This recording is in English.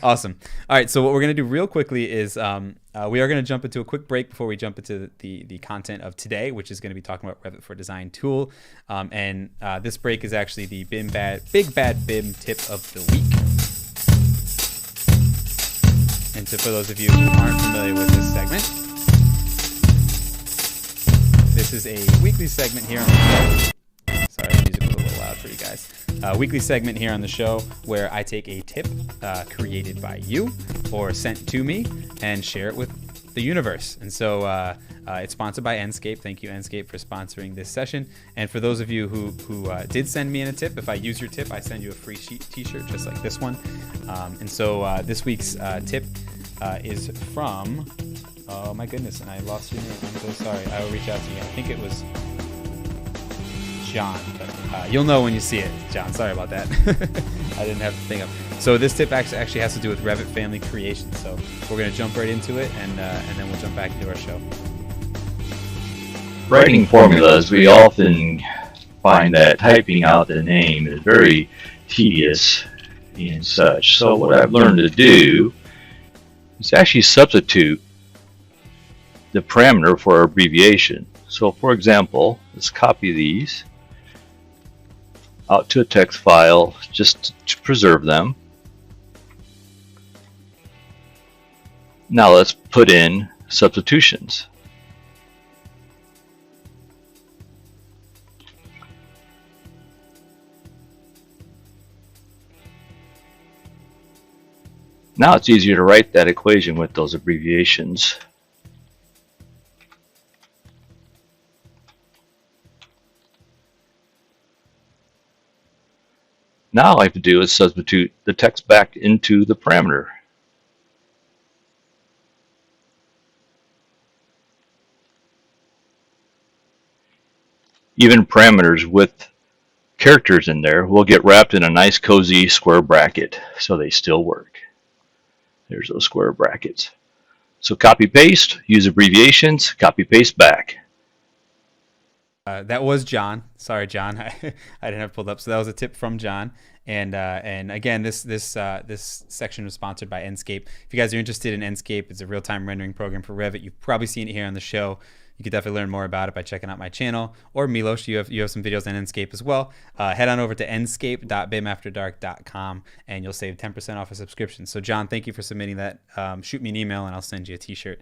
Awesome. All right, so what we're going to do real quickly is we are going to jump into a quick break before we jump into the content of today, which is going to be talking about Revit for Design tool. And this break is actually the Big Bad BIM tip of the week. And so for those of you who aren't familiar with this segment, this is a weekly segment here on the show. Sorry, the music was a little loud for you guys. Weekly segment here on the show where I take a tip created by you or sent to me and share it with the universe. And so it's sponsored by Enscape. Thank you, Enscape, for sponsoring this session. And for those of you who did send me in a tip, if I use your tip, I send you a free t-shirt just like this one. And so this week's tip is from, oh my goodness, and I lost your name. I'm so sorry. I will reach out to you. I think it was John, but you'll know when you see it, John. Sorry about that. I didn't have the thing up. So this tip actually has to do with Revit family creation. So we're going to jump right into it, and then we'll jump back into our show. Writing formulas, we often find that typing out the name is very tedious and such. So what I've learned to do is actually substitute the parameter for abbreviation. So for example, let's copy these out to a text file just to preserve them. Now let's put in substitutions. Now it's easier to write that equation with those abbreviations. Now all I have to do is substitute the text back into the parameter. Even parameters with characters in there will get wrapped in a nice cozy square bracket, so they still work. There's those square brackets. So copy paste, use abbreviations, copy paste back. That was John. Sorry, John. I didn't have it pulled up. So that was a tip from John. And again, this section was sponsored by Enscape. If you guys are interested in Enscape, it's a real-time rendering program for Revit. You've probably seen it here on the show. You could definitely learn more about it by checking out my channel. Or Milos, you have some videos on Enscape as well. Head on over to enscape.bimafterdark.com and you'll save 10% off a subscription. So John, thank you for submitting that. Shoot me an email and I'll send you a t-shirt